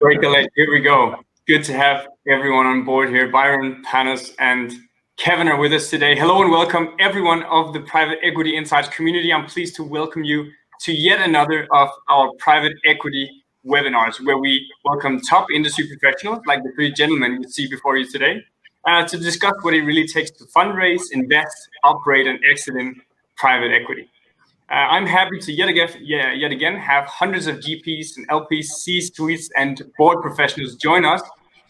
Break a leg. Here we go. Good to have everyone on board here. Byron, Panos, and Kevin are with us today. Hello and welcome everyone of the Private Equity Insights community. I'm pleased to welcome you to yet another of our private equity webinars, where we welcome top industry professionals like the three gentlemen you see before you today to discuss what it really takes to fundraise, invest, operate, and exit in private equity. I'm happy to yet again have hundreds of GPs and LPs, C-suites, and board professionals join us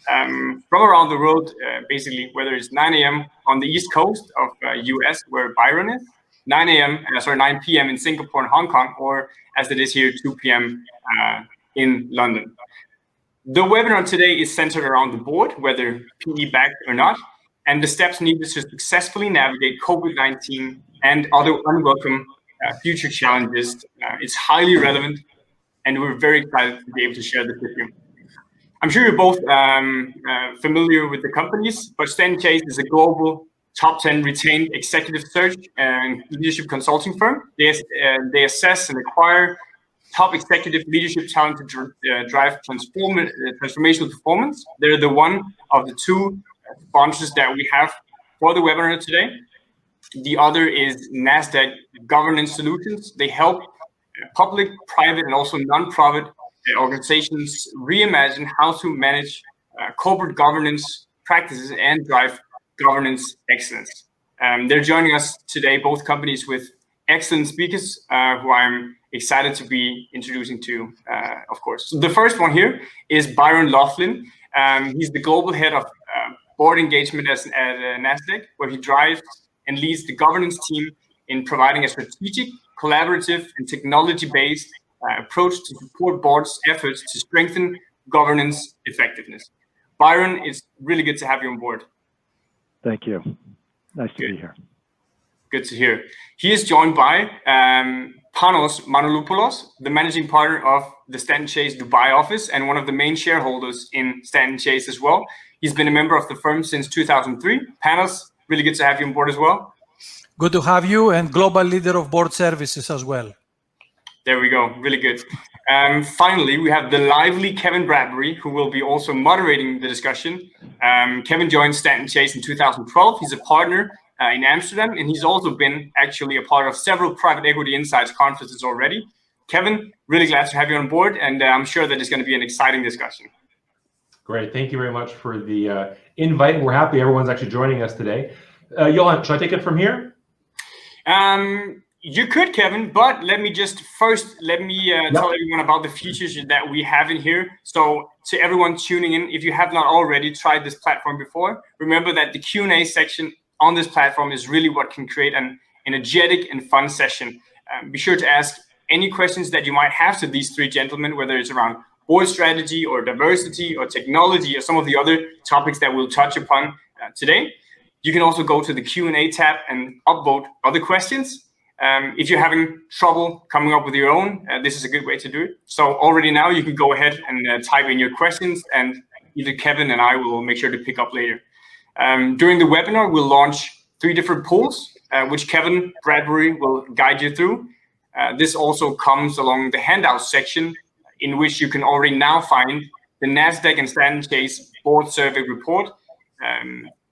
from around the world, basically, whether it's 9 a.m. on the East Coast of US, where Byron is, 9 p.m. in Singapore and Hong Kong, or as it is here, 2 p.m. In London. The webinar today is centered around the board, whether PE-backed or not, and the steps needed to successfully navigate COVID-19 and other unwelcome future challenges. It's highly relevant, and we're very excited to be able to share this with you. I'm sure you're both familiar with the companies, but Stan Chase is a global top 10 retained executive search and leadership consulting firm. They assess and acquire top executive leadership talent to drive transformational performance. They're the one of the two sponsors that we have for the webinar today. The other is NASDAQ Governance Solutions. They help public, private, and also non-profit organizations reimagine how to manage corporate governance practices and drive governance excellence. They're joining us today, both companies with excellent speakers who I'm excited to be introducing to, of course. So the first one here is Byron Laughlin. He's the global head of board engagement at NASDAQ, where he drives and leads the governance team in providing a strategic, collaborative, and technology-based approach to support boards' efforts to strengthen governance effectiveness. Byron, it's really good to have you on board. Thank you. Nice to be here. Good to hear. He is joined by Panos Manolopoulos, the managing partner of the Stanton Chase Dubai office and one of the main shareholders in Stanton Chase as well. He's been a member of the firm since 2003. Panos, really good to have you on board as well. Good to have you, and global leader of board services as well. There we go, really good. Finally, we have the lively Kevin Bradbury, who will be also moderating the discussion. Kevin joined Stanton Chase in 2012. He's a partner in Amsterdam, and he's also been actually a part of several private equity insights conferences already. Kevin, really glad to have you on board, and I'm sure that it's going to be an exciting discussion. Great, thank you very much for the invite. We're happy everyone's actually joining us today. Johan, should I take it from here? You could, Kevin, but let me just first tell everyone about the features that we have in here. So to everyone tuning in, if you have not already tried this platform before, remember that the Q&A section on this platform is really what can create an energetic and fun session. Be sure to ask any questions that you might have to these three gentlemen, whether it's around board strategy or diversity or technology or some of the other topics that we'll touch upon today. You can also go to the Q&A tab and upvote other questions. If you're having trouble coming up with your own, this is a good way to do it. So already now you can go ahead and type in your questions, and either Kevin and I will make sure to pick up later. During the webinar, we'll launch 3 different polls, which Kevin Bradbury will guide you through. This also comes along the handout section, in which you can already now find the NASDAQ and Stanton Chase board survey report,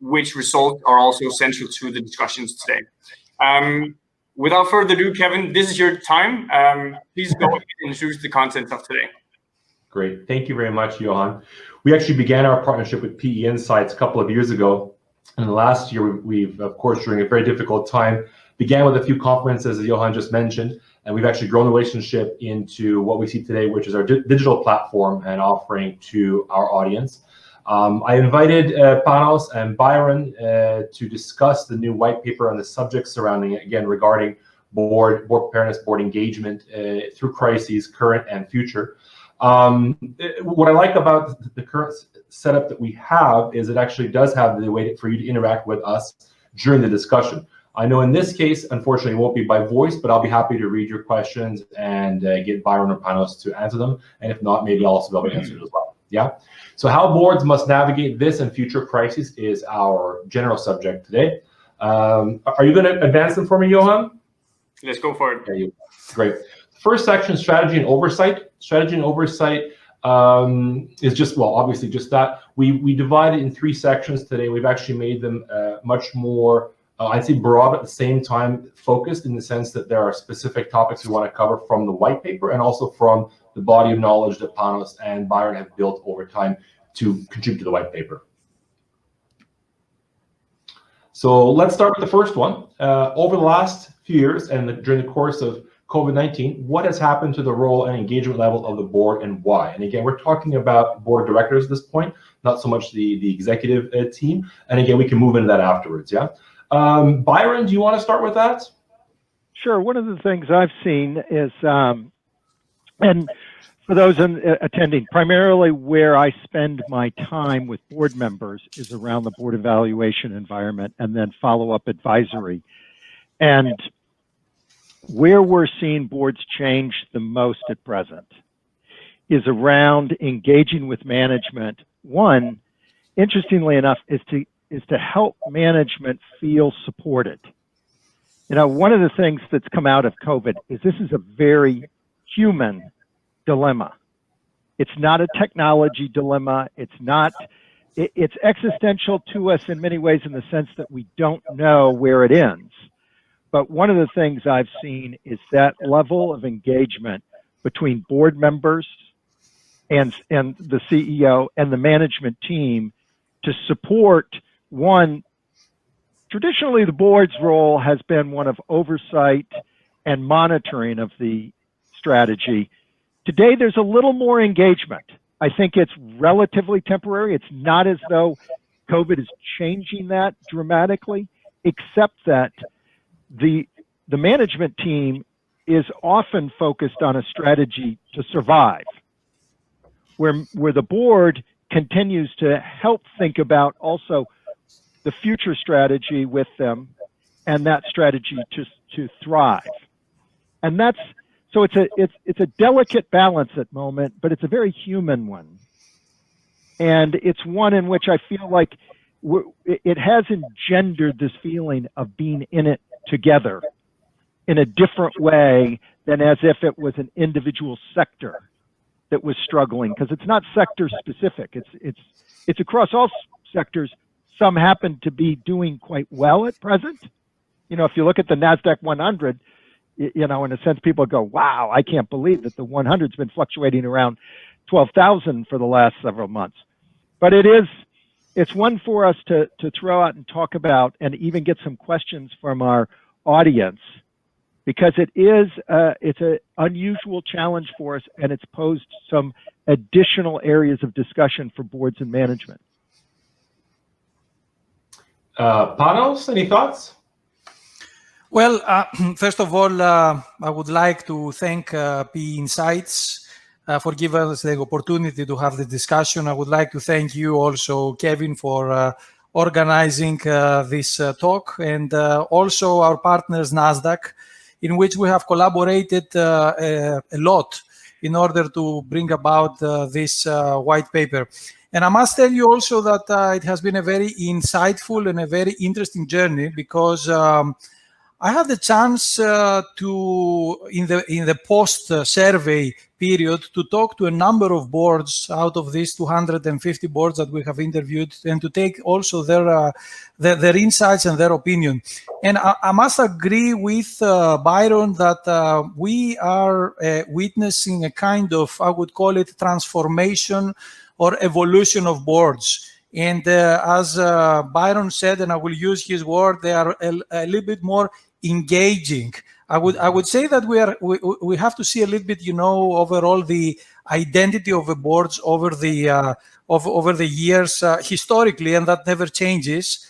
which results are also central to the discussions today. Without further ado, Kevin, this is your time. Please go ahead and introduce the content of today. Great, thank you very much, Johan. We actually began our partnership with PE Insights a couple of years ago. And last year, we've, of course, during a very difficult time, began with a few conferences, as Johan just mentioned, and we've actually grown the relationship into what we see today, which is our digital platform and offering to our audience. I invited Panos and Byron to discuss the new white paper on the subject surrounding it, again, regarding board preparedness, board engagement through crises, current and future. What I like about the current setup that we have is it actually does have the way for you to interact with us during the discussion. I know in this case, unfortunately, it won't be by voice, but I'll be happy to read your questions and get Byron or Panos to answer them. And if not, maybe I'll also be able to answer it as well. Yeah. So how boards must navigate this and future crises is our general subject today. Are you going to advance them for me, Johan? Let's go for it. Great. First section, strategy and oversight. Strategy and oversight is just, well, obviously just that. We divided in 3 sections today. We've actually made them much more, I'd say broad, at the same time focused, in the sense that there are specific topics we want to cover from the white paper and also from the body of knowledge that Panos and Byron have built over time to contribute to the white paper. So let's start with the first one. Over the last few years and during the course of COVID-19, what has happened to the role and engagement level of the board and why? And again, we're talking about board of directors at this point, not so much the executive team. And again, we can move into that afterwards, yeah? Byron, do you want to start with that? Sure. One of the things I've seen is, and for those attending, primarily where I spend my time with board members is around the board evaluation environment and then follow-up advisory. And where we're seeing boards change the most at present is around engaging with management. One, interestingly enough, is to help management feel supported. You know, one of the things that's come out of COVID is this is a very human dilemma. It's not a technology dilemma. It's existential to us in many ways, in the sense that we don't know where it ends. But one of the things I've seen is that level of engagement between board members and the CEO and the management team to support. One, traditionally the board's role has been one of oversight and monitoring of the strategy. Today there's a little more engagement. I think it's relatively temporary. It's not as though COVID is changing that dramatically, except that the management team is often focused on a strategy to survive, where the board continues to help think about also the future strategy with them and that strategy to thrive. And that's, so it's a delicate balance at the moment, but it's a very human one. And it's one in which I feel like it has engendered this feeling of being in it together in a different way than as if it was an individual sector that was struggling, because it's not sector specific. It's across all sectors. Some happen to be doing quite well at present. You know, if you look at the NASDAQ 100, you know, in a sense, people go, wow, I can't believe that the 100's been fluctuating around 12,000 for the last several months. But it's one for us to throw out and talk about, and even get some questions from our audience, because it's an unusual challenge for us, and it's posed some additional areas of discussion for boards and management. Panos, any thoughts? Well, first of all, I would like to thank PE Insights for giving us the opportunity to have the discussion. I would like to thank you also, Kevin, for organizing this talk, and also our partners, NASDAQ, in which we have collaborated a lot in order to bring about this white paper. And I must tell you also that it has been a very insightful and a very interesting journey, because I had the chance to, in the post-survey period, to talk to a number of boards out of these 250 boards that we have interviewed, and to take also their insights and their opinion. And I must agree with Byron that we are witnessing a kind of, I would call it, transformation or evolution of boards. And as Byron said, and I will use his word, they are a little bit more engaging. I would say that we have to see a little bit, you know, overall the identity of the boards over the years historically, and that never changes.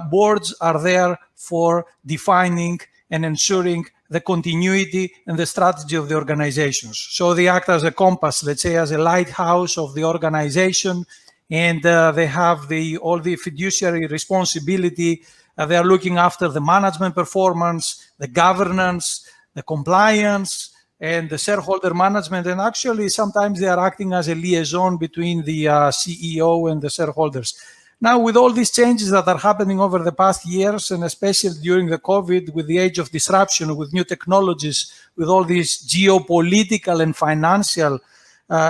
Boards are there for defining and ensuring the continuity and the strategy of the organizations. So they act as a compass, let's say, as a lighthouse of the organization, and they have all the fiduciary responsibility. They are looking after the management performance, the governance, the compliance, and the shareholder management. And actually, sometimes they are acting as a liaison between the CEO and the shareholders. Now, with all these changes that are happening over the past years, and especially during the COVID, with the age of disruption, with new technologies, with all these geopolitical and financial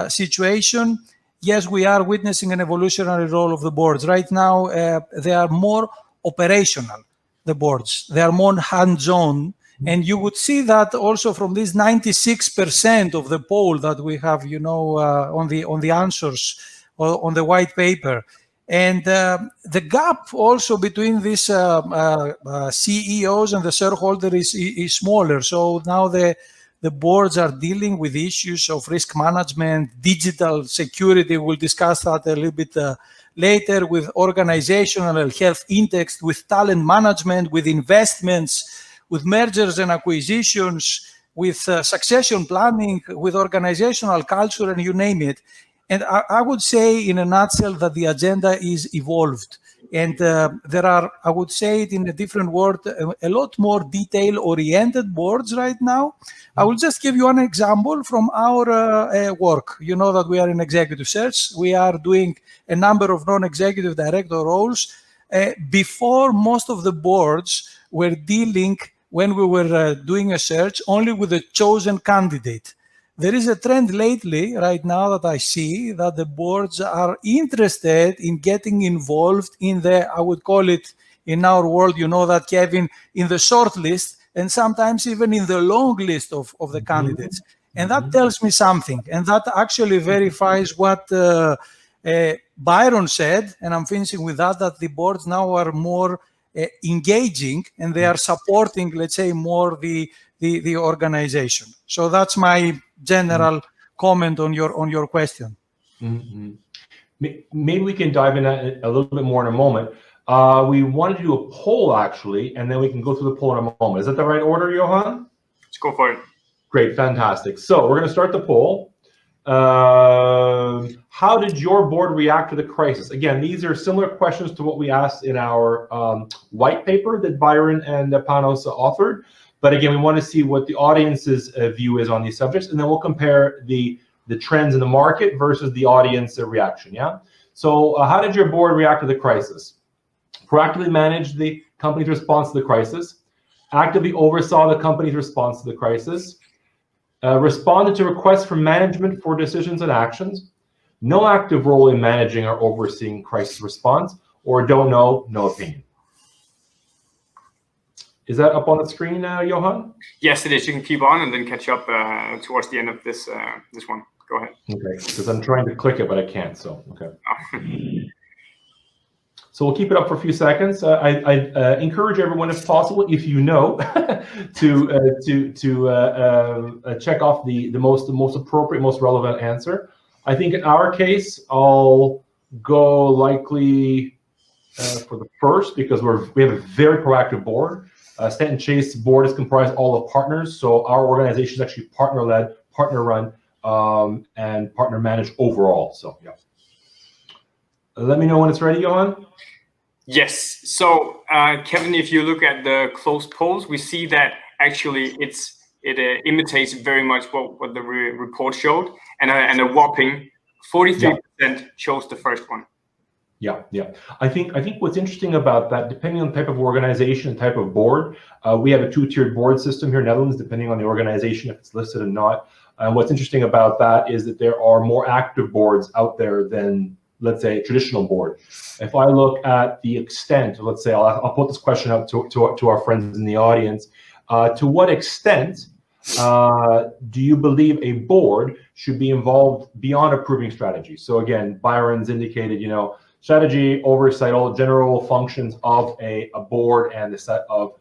situation, yes, we are witnessing an evolutionary role of the boards. Right now, they are more operational, the boards. They are more hands-on. And you would see that also from this 96% of the poll that we have, on the answers on the white paper. And the gap also between these CEOs and the shareholder is smaller. So now the boards are dealing with issues of risk management, digital security. We'll discuss that a little bit later, with organizational health index, with talent management, with investments, with mergers and acquisitions, with succession planning, with organizational culture, and you name it. And I would say in a nutshell that the agenda is evolved. And there are, I would say it in a different word, a lot more detail-oriented boards right now. I will just give you an example from our work. You know that we are in executive search. We are doing a number of non-executive director roles. Before, most of the boards were dealing, when we were doing a search, only with a chosen candidate. There is a trend lately, right now, that I see that the boards are interested in getting involved in the, I would call it in our world, you know that, Kevin, in the short list, and sometimes even in the long list of the candidates. And that tells me something. And that actually verifies what Byron said, and I'm finishing with that the boards now are more engaging, and they are supporting, let's say, more the organization. So that's my general comment on your question. Maybe we can dive in a little bit more in a moment. We want to do a poll, actually, and then we can go through the poll in a moment. Is that the right order, Johan? Let's go for it. Great, fantastic. So we're going to start the poll. How did your board react to the crisis? Again, these are similar questions to what we asked in our white paper that Byron and Panos authored. But again, we want to see what the audience's view is on these subjects, and then we'll compare the trends in the market versus the audience reaction, yeah? So how did your board react to the crisis? Proactively managed the company's response to the crisis, actively oversaw the company's response to the crisis, responded to requests from management for decisions and actions, no active role in managing or overseeing crisis response, or don't know, no opinion. Is that up on the screen, Johan? Yes, it is. You can keep on and then catch up towards the end of this this one. Go ahead. Okay, because I'm trying to click it, but I can't, so, okay. So we'll keep it up for a few seconds. I encourage everyone, if possible, if you know, to check off the most appropriate, most relevant answer. I think in our case, I'll go likely for the first, because we have a very proactive board. Stanton Chase board is comprised all of partners, so our organization is actually partner-led, partner-run, and partner-managed overall. So yeah. Let me know when it's ready, Johan. Yes. So Kevin, if you look at the closed polls, we see that actually it imitates very much what the report showed, and a whopping 43% chose the first one. Yeah. I think what's interesting about that, depending on the type of organization, type of board, we have a two-tiered board system here in Netherlands, depending on the organization, if it's listed or not. And what's interesting about that is that there are more active boards out there than, let's say, a traditional board. If I look at the extent, let's say, I'll put this question up to our friends in the audience. To what extent do you believe a board should be involved beyond approving strategy? So again, Byron's indicated, strategy, oversight, all the general functions of a board, and the set of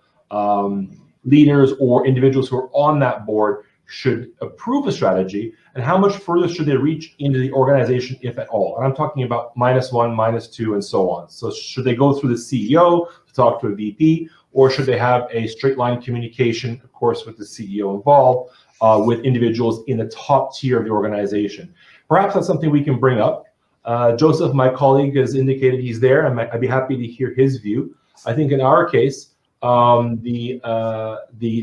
leaders or individuals who are on that board should approve a strategy, and how much further should they reach into the organization, if at all? And I'm talking about -1, -2, and so on. So should they go through the CEO to talk to a VP, or should they have a straight line communication, of course, with the CEO involved, with individuals in the top tier of the organization? Perhaps that's something we can bring up. Joseph, my colleague, has indicated he's there, and I'd be happy to hear his view. I think in our case, the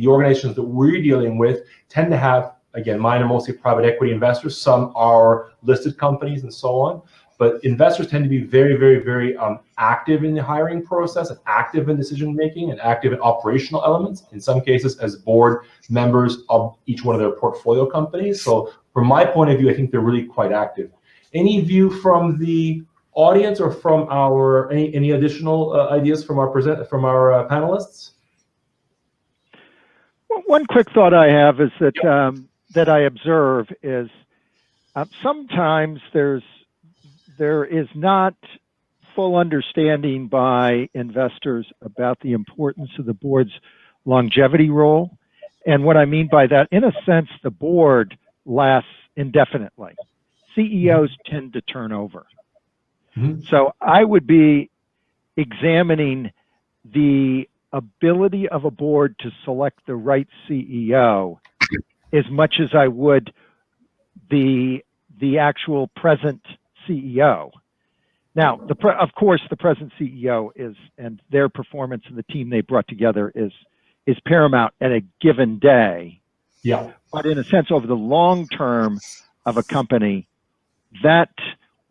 organizations that we're dealing with tend to have, again, mine are mostly private equity investors. Some are listed companies and so on. But investors tend to be very, very, very active in the hiring process, and active in decision making, and active in operational elements. In some cases, as board members of each one of their portfolio companies. So from my point of view, I think they're really quite active. Any view from the audience or from our any additional ideas from our panelists? Well, one quick thought I have is that that I observe is sometimes there is not full understanding by investors about the importance of the board's longevity role. And what I mean by that, in a sense, the board lasts indefinitely. CEOs tend to turn over. So I would be examining the ability of a board to select the right CEO as much as I would the actual present CEO. Now, of course, the present CEO and their performance and the team they brought together is paramount at a given day. Yeah. But in a sense, over the long term of a company, that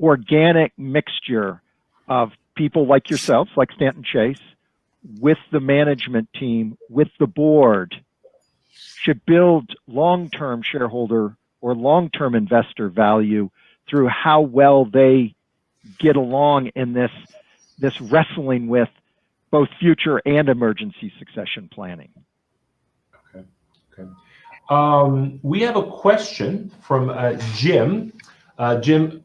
organic mixture of people like yourselves, like Stanton Chase, with the management team, with the board, should build long-term shareholder or long-term investor value through how well they get along in this wrestling with both future and emergency succession planning. Okay. We have a question from Jim. Jim,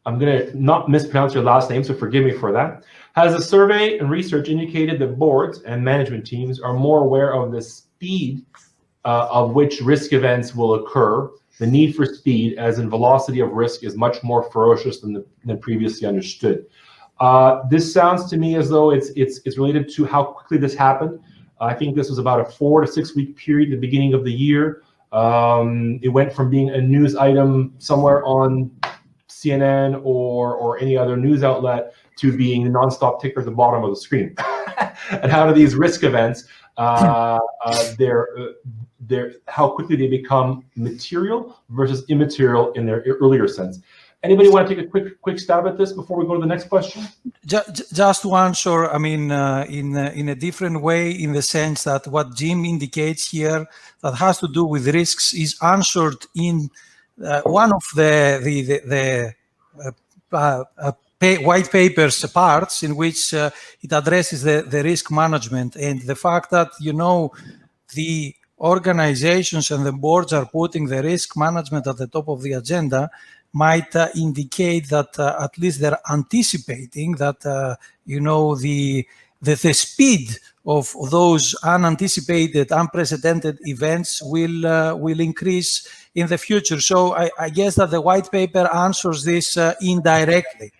I'm going to not mispronounce your last name, so forgive me for that. Has the survey and research indicated that boards and management teams are more aware of the speed of which risk events will occur? The need for speed, as in velocity of risk, is much more ferocious than previously understood. This sounds to me as though it's related to how quickly this happened. I think this was about a 4 to 6 week period at the beginning of the year. It went from being a news item somewhere on CNN or any other news outlet to being the nonstop ticker at the bottom of the screen. And how do these risk events, how quickly they become material versus immaterial in their earlier sense? Anybody want to take a quick stab at this before we go to the next question? Just to answer, I mean, in a different way, in the sense that what Jim indicates here that has to do with risks is answered in one of the white paper's parts, in which it addresses the risk management and the fact that, you know, the organizations and the boards are putting the risk management at the top of the agenda might indicate that at least they're anticipating that, you know, the speed of those unanticipated, unprecedented events will increase in the future. So I guess that the white paper answers this indirectly.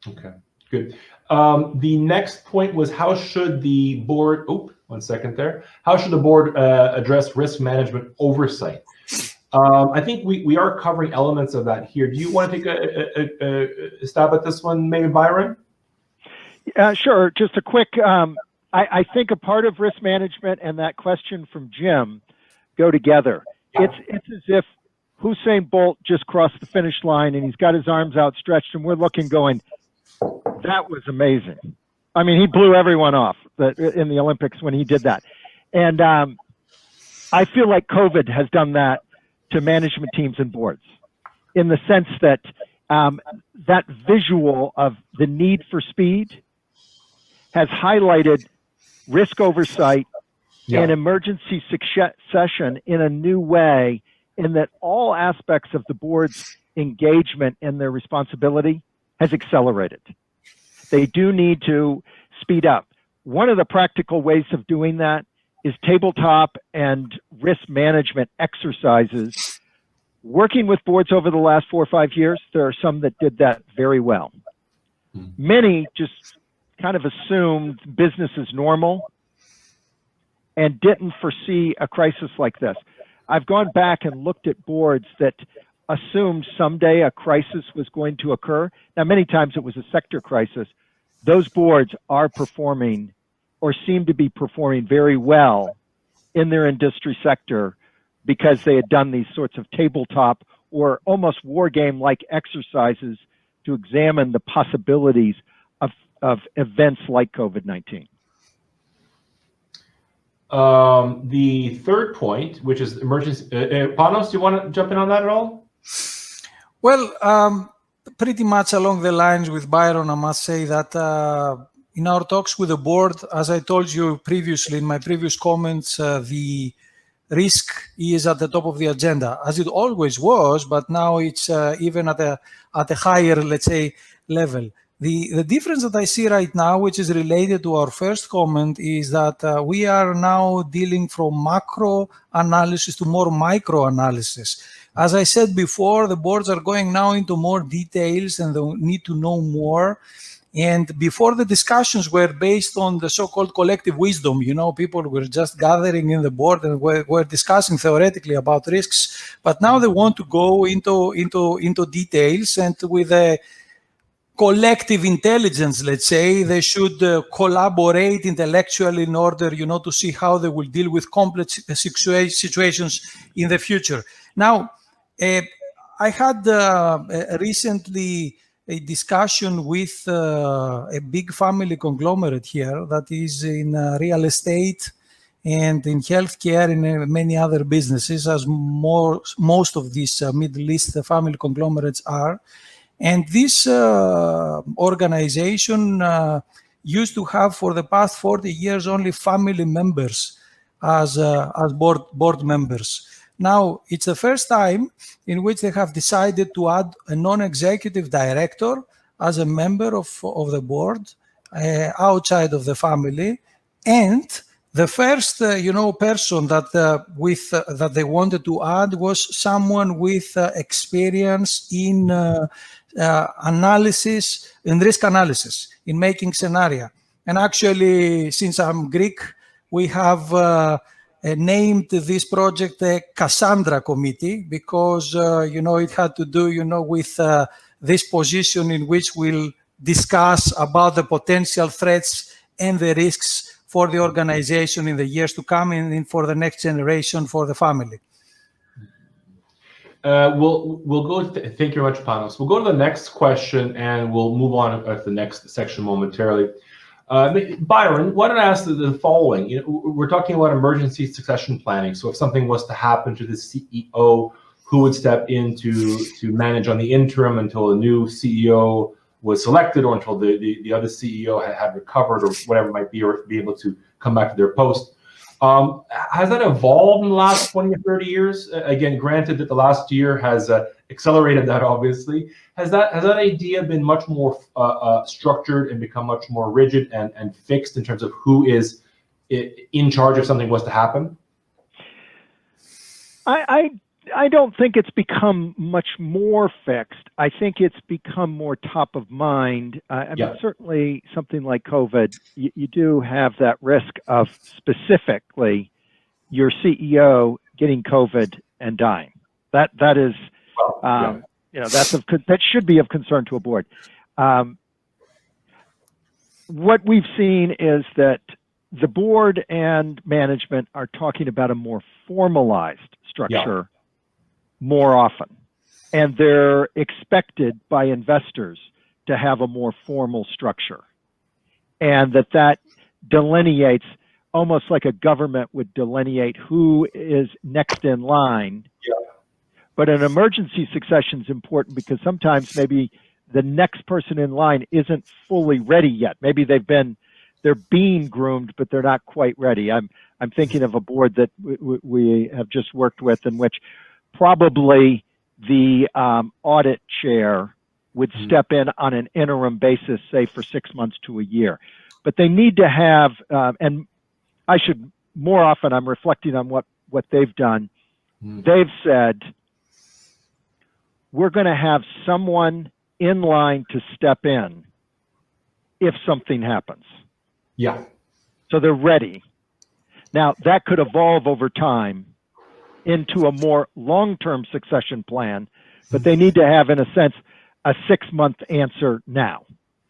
Okay, good. The next point was, how should the board, one second there. How should the board address risk management oversight? I think we are covering elements of that here. Do you want to take a stab at this one, maybe Byron? Sure. Just a quick, I think a part of risk management and that question from Jim go together. Yeah. It's as if Usain Bolt just crossed the finish line and he's got his arms outstretched and we're looking going, that was amazing. I mean, he blew everyone off in the Olympics when he did that. And I feel like COVID has done that to management teams and boards, in the sense that that visual of the need for speed has highlighted risk oversight and emergency succession in a new way, in that all aspects of the board's engagement and their responsibility has accelerated. They do need to speed up. One of the practical ways of doing that is tabletop and risk management exercises. Working with boards over the last 4 or 5 years, there are some that did that very well. Many just kind of assumed business as normal and didn't foresee a crisis like this. I've gone back and looked at boards that assumed someday a crisis was going to occur. Now, many times it was a sector crisis. Those boards are performing, or seem to be performing, very well in their industry sector, because they had done these sorts of tabletop or almost war game-like exercises to examine the possibilities of events like COVID-19. The third point, which is emergency. Panos, do you want to jump in on that at all? Well, pretty much along the lines with Byron, I must say that in our talks with the board, as I told you previously in my previous comments, the risk is at the top of the agenda, as it always was, but now it's even at a higher, let's say, level. The difference that I see right now, which is related to our first comment, is that we are now dealing from macro analysis to more micro analysis. As I said before, the boards are going now into more details and they need to know more. And before, the discussions were based on the so-called collective wisdom. You know, people were just gathering in the board and were discussing theoretically about risks. But now they want to go into details, and with a collective intelligence, let's say, they should collaborate intellectually in order, to see how they will deal with complex situations in the future. Now, I had recently a discussion with a big family conglomerate here that is in real estate and in healthcare and in many other businesses, as most of these Middle East family conglomerates are. And this organization used to have for the past 40 years only family members as board members. Now, it's the first time in which they have decided to add a non-executive director as a member of the board outside of the family. And the first, person that they wanted to add was someone with experience in analysis, in risk analysis, in making scenario. And actually, since I'm Greek, we have named this project a Cassandra committee because, it had to do, with this position in which we'll discuss about the potential threats and the risks for the organization in the years to come and for the next generation, for the family. We'll go. Thank you very much, Panos. We'll go to the next question and we'll move on to the next section momentarily. Byron, why don't I ask the following? We're talking about emergency succession planning. So if something was to happen to the CEO, who would step in to manage on the interim until a new CEO was selected, or until the other CEO had recovered, or whatever it might be, or be able to come back to their post. Has that evolved in the last 20 or 30 years? Again, granted that the last year has accelerated that, obviously. Has that idea been much more structured and become much more rigid and fixed in terms of who is in charge if something was to happen? I don't think it's become much more fixed. I think it's become more top of mind. I mean, certainly something like COVID, you do have that risk of specifically your CEO getting COVID and dying. That is, that should be of concern to a board. What we've seen is that the board and management are talking about a more formalized structure more often, and they're expected by investors to have a more formal structure, and that delineates, almost like a government would delineate who is next in line. But an emergency succession is important because sometimes maybe the next person in line isn't fully ready yet. Maybe they're being groomed, but they're not quite ready. I'm thinking of a board that we have just worked with, in which probably the audit chair would step in on an interim basis, say for 6 months to a year. But they need to have, and I should more often, I'm reflecting on what they've done. They've said, we're going to have someone in line to step in if something happens. So they're ready. Now, that could evolve over time into a more long-term succession plan, but they need to have, in a sense, a 6-month answer now.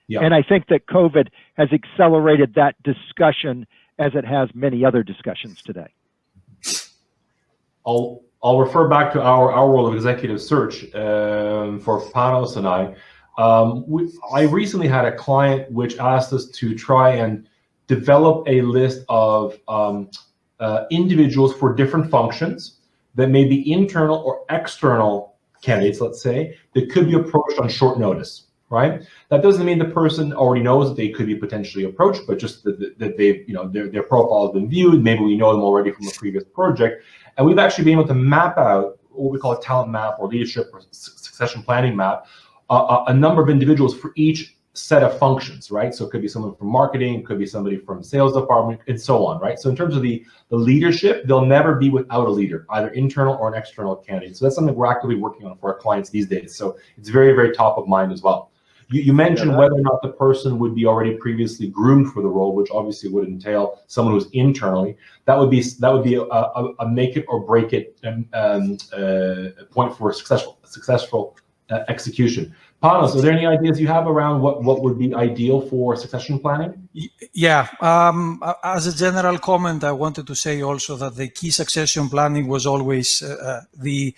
And I think that COVID has accelerated that discussion as it has many other discussions today. I'll refer back to our world of executive search for Panos and I. I recently had a client which asked us to try and develop a list of individuals for different functions that may be internal or external candidates, let's say, that could be approached on short notice, right? That doesn't mean the person already knows that they could be potentially approached, but just that they've, their profile has been viewed. Maybe we know them already from a previous project. And we've actually been able to map out what we call a talent map or leadership or succession planning map, a number of individuals for each set of functions, right? So it could be someone from marketing, it could be somebody from sales department, and so on, right? So in terms of the leadership, they'll never be without a leader, either internal or an external candidate. So that's something we're actively working on for our clients these days. So it's very, very top of mind as well. You mentioned whether or not the person would be already previously groomed for the role, which obviously would entail someone who's internally. That would be a make it or break it point for successful execution. Panos, are there any ideas you have around what would be ideal for succession planning? Yeah, as a general comment, I wanted to say also that the key succession planning was always the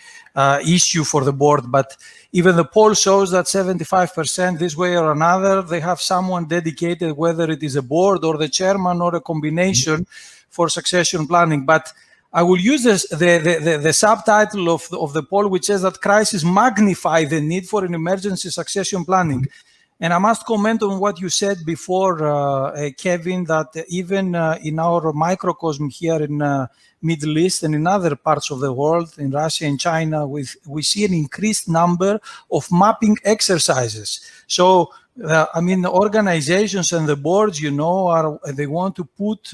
issue for the board, but even the poll shows that 75% this way or another, they have someone dedicated, whether it is a board or the chairman or a combination for succession planning. But I will use the subtitle of the poll, which says that crises magnify the need for an emergency succession planning. And I must comment on what you said before, Kevin, that even in our microcosm here in Middle East and in other parts of the world, in Russia and China, we see an increased number of mapping exercises. So, I mean, the organizations and the boards, they want to put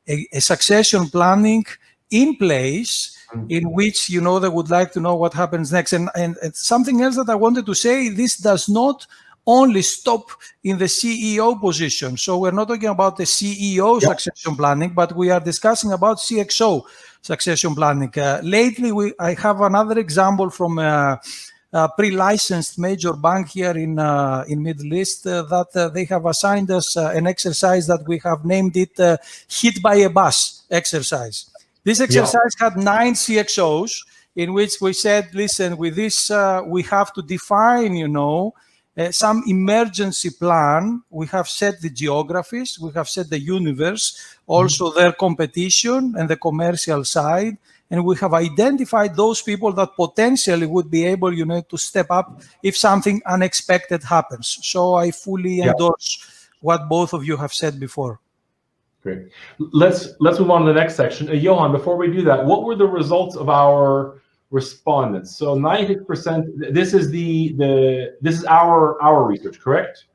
a succession planning in place in which, they would like to know what happens next. And something else that I wanted to say, this does not only stop in the CEO position. So we're not talking about the CEO succession planning, but we are discussing about CXO succession planning. Lately, I have another example from a pre-licensed major bank here in Middle East that they have assigned us an exercise that we have named it hit by a bus exercise. This exercise had 9 CXOs in which we said, listen, with this, we have to define, some emergency plan. We have set the geographies, we have set the universe, also their competition and the commercial side. And we have identified those people that potentially would be able, to step up if something unexpected happens. So I fully endorse what both of you have said before. Great. Let's move on to the next section. Johan, before we do that, what were the results of our respondents? So 90%. This is our research, correct?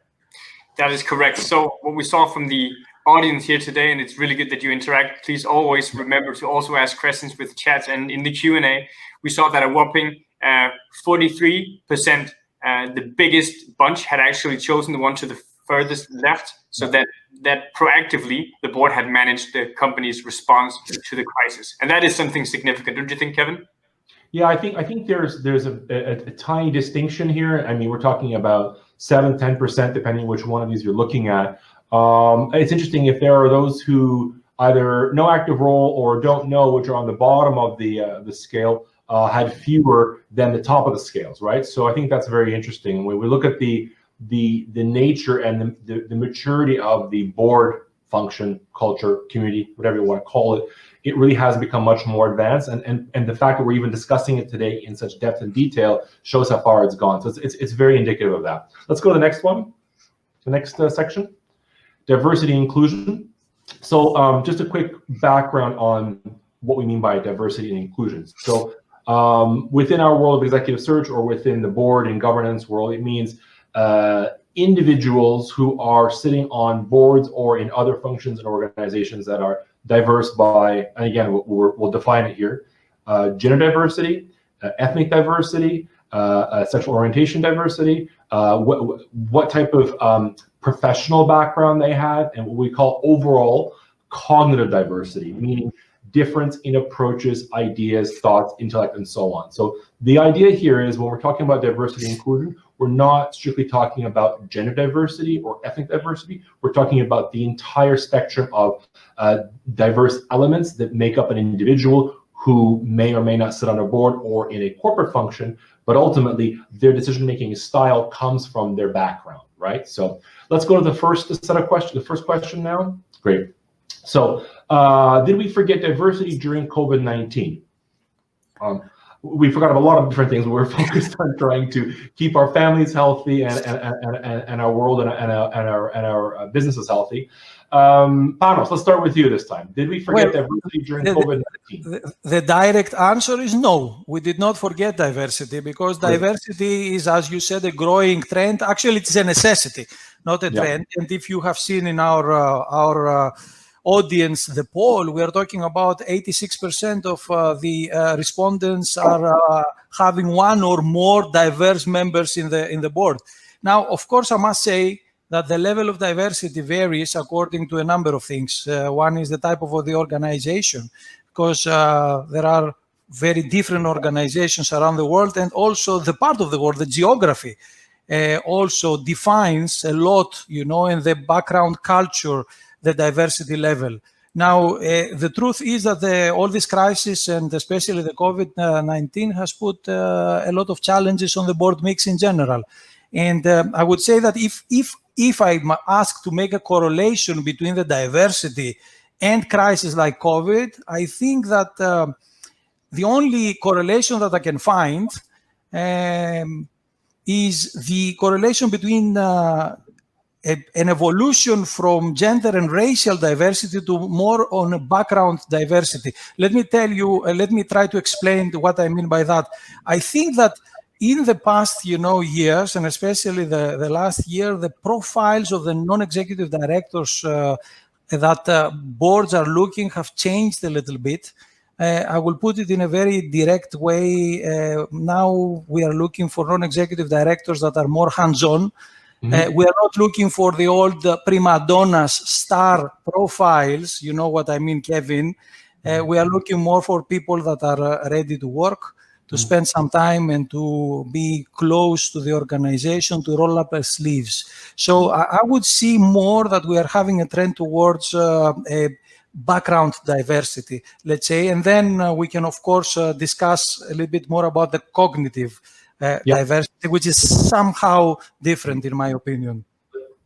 That is correct. So what we saw from the audience here today, and it's really good that you interact. Please always remember to also ask questions with chats and in the Q&A. We saw that a whopping 43%, the biggest bunch, had actually chosen the one to the furthest left, so that proactively the board had managed the company's response to the crisis, and that is something significant, don't you think, Kevin? Yeah, I think there's a tiny distinction here. I mean, we're talking about 7-10%, depending which one of these you're looking at. It's interesting if there are those who either no active role or don't know, which are on the bottom of the scale, had fewer than the top of the scales, right? So I think that's very interesting. When we look at the nature and the maturity of the board function, culture, community, whatever you want to call it, it really has become much more advanced. And the fact that we're even discussing it today in such depth and detail shows how far it's gone. So it's very indicative of that. Let's go to the next one, the next section. Diversity and inclusion. So just a quick background on what we mean by diversity and inclusion. So within our world of executive search or within the board and governance world, it means individuals who are sitting on boards or in other functions and organizations that are diverse by, and again, we'll define it here, gender diversity, ethnic diversity, sexual orientation diversity, what type of professional background they have, and what we call overall cognitive diversity, meaning difference in approaches, ideas, thoughts, intellect, and so on. So the idea here is when we're talking about diversity and inclusion, we're not strictly talking about gender diversity or ethnic diversity. We're talking about the entire spectrum of diverse elements that make up an individual who may or may not sit on a board or in a corporate function, but ultimately their decision-making style comes from their background, right? So let's go to the first set of questions, the first question now. Great. So Did we forget diversity during COVID-19? We forgot about a lot of different things. We were focused on trying to keep our families healthy and our world and our businesses healthy. Panos, let's start with you this time. Did we forget diversity during COVID-19? The direct answer is no. We did not forget diversity, because diversity is, as you said, a growing trend. Actually, it's a necessity, not a trend. And if you have seen in our audience, the poll, we are talking about 86% of the respondents are having one or more diverse members in the board. Now, of course, I must say that the level of diversity varies according to a number of things. One is the type of the organization, because there are very different organizations around the world, and also the part of the world, the geography, also defines a lot, in the background culture, the diversity level. Now, the truth is that all this crisis, and especially the COVID-19, has put a lot of challenges on the board mix in general. And I would say that if I'm asked to make a correlation between the diversity and crisis like COVID, I think that the only correlation that I can find is the correlation between an evolution from gender and racial diversity to more on background diversity. Let me try to explain what I mean by that. I think that in the past, years, and especially the last year, the profiles of the non-executive directors that boards are looking have changed a little bit. I will put it in a very direct way. Now we are looking for non-executive directors that are more hands-on. We are not looking for the old prima donnas, star profiles. You know what I mean, Kevin. We are looking more for people that are ready to work, to spend some time, and to be close to the organization, to roll up their sleeves. So I would see more that we are having a trend towards a background diversity, let's say. And then we can, of course, discuss a little bit more about the cognitive diversity, which is somehow different, in my opinion.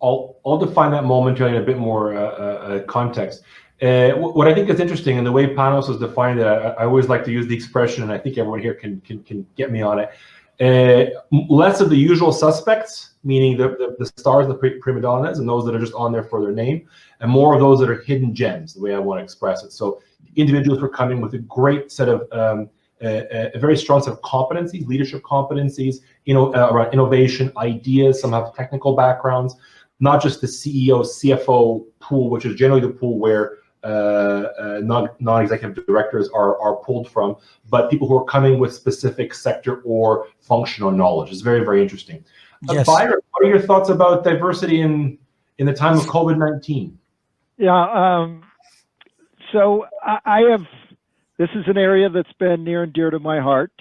I'll define that momentarily in a bit more context. What I think is interesting, and the way Panos has defined it, I always like to use the expression, and I think everyone here can get me on it. Less of the usual suspects, meaning the stars, the prima donnas, and those that are just on there for their name, and more of those that are hidden gems, the way I want to express it. So individuals were coming with a great set of a very strong set of competencies, leadership competencies, around innovation, ideas. Some have technical backgrounds, not just the CEO, CFO pool, which is generally the pool where non-executive directors are pulled from, but people who are coming with specific sector or functional knowledge. It's very, very interesting. Yes. Byron, what are your thoughts about diversity in the time of COVID-19? Yeah, so I have. This is an area that's been near and dear to my heart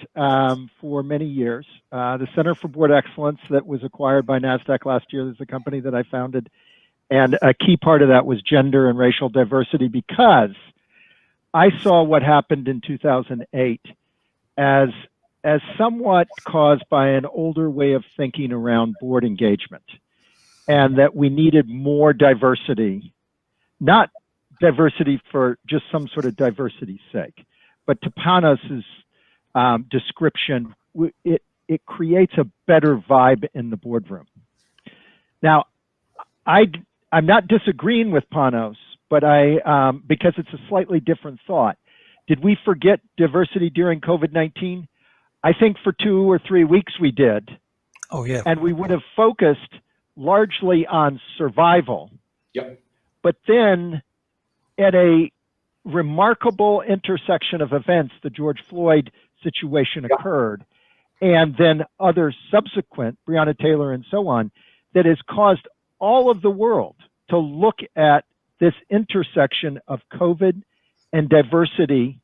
for many years. The Center for Board Excellence that was acquired by NASDAQ last year is a company that I founded. And a key part of that was gender and racial diversity, because I saw what happened in 2008 as somewhat caused by an older way of thinking around board engagement, and that we needed more diversity, not diversity for just some sort of diversity's sake, but to Panos's description, it creates a better vibe in the boardroom. Now, I'm not disagreeing with Panos, but because it's a slightly different thought. Did we forget diversity during COVID-19? I think for 2 or 3 weeks we did. Oh, yeah. And we would have focused largely on survival. Yep. But then at a remarkable intersection of events, the George Floyd situation occurred, and then other subsequent, Breonna Taylor and so on, that has caused all of the world to look at this intersection of COVID and diversity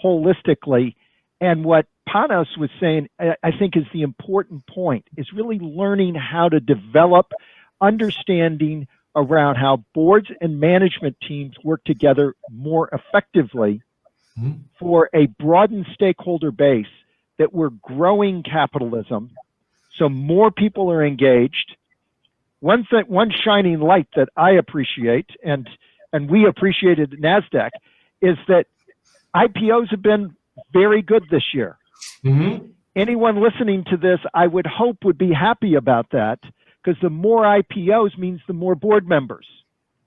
holistically. And what Panos was saying, I think, is the important point, is really learning how to develop understanding around how boards and management teams work together more effectively for a broadened stakeholder base, that we're growing capitalism, so more people are engaged. One shining light that I appreciate, and and we appreciated at NASDAQ, is that IPOs have been very good this year. Mm-hmm. Anyone listening to this, I would hope, would be happy about that, because the more IPOs means the more board members,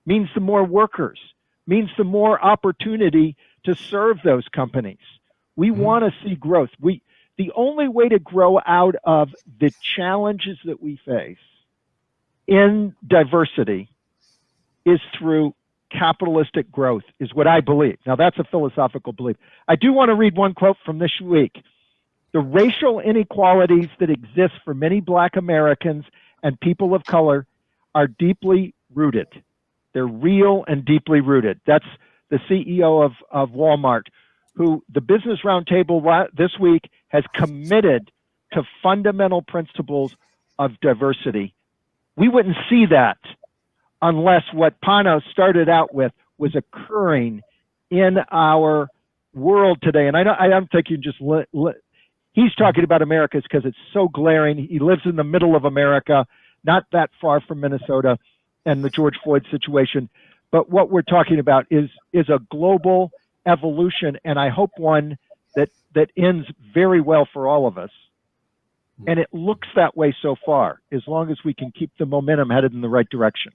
means the more workers, means the more opportunity to serve those companies. We want to see growth. The only way to grow out of the challenges that we face in diversity is through capitalistic growth, is what I believe. Now, that's a philosophical belief. I do want to read one quote from this week. The racial inequalities that exist for many Black Americans and people of color are deeply rooted. They're real and deeply rooted. That's the CEO of Walmart, who the Business Roundtable this week has committed to fundamental principles of diversity. We wouldn't see that unless what Panos started out with was occurring in our world today. And I don't think you just he's talking about America because it's so glaring. He lives in the middle of America, not that far from Minnesota and the George Floyd situation. But what we're talking about is a global evolution, and I hope one that ends very well for all of us. And it looks that way so far, as long as we can keep the momentum headed in the right direction.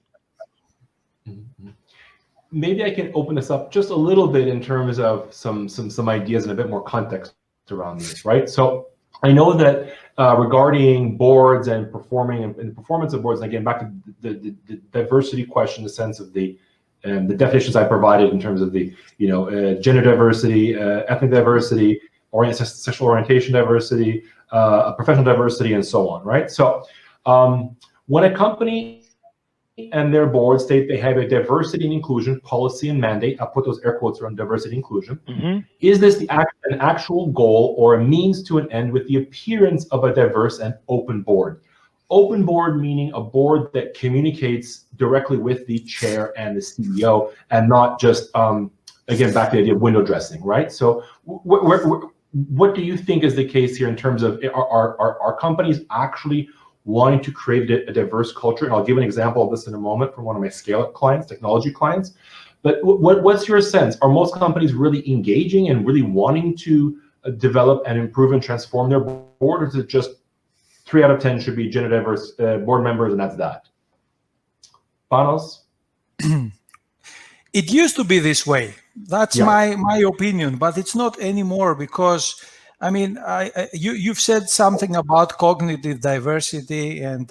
Maybe I can open this up just a little bit in terms of some ideas and a bit more context around this, right? So I know that regarding boards and the performance of boards, and again, back to the diversity question, the sense of the definitions I provided in terms of the gender diversity, ethnic diversity, sexual orientation diversity, professional diversity, and so on, right? So when a company and their board state they have a diversity and inclusion policy and mandate, I'll put those air quotes around diversity and inclusion, is this an actual goal or a means to an end with the appearance of a diverse and open board? Open board meaning a board that communicates directly with the chair and the CEO, and not just, again, back to the idea of window dressing, right? So what do you think is the case here in terms of are companies actually wanting to create a diverse culture? And I'll give an example of this in a moment from one of my scale-up clients, technology clients. But what's your sense? Are most companies really engaging and really wanting to develop and improve and transform their board, or is it just 3 out of 10 should be gender diverse board members and that's that? Panos? It used to be this way. That's my opinion, but it's not anymore, because I mean, you've said something about cognitive diversity, and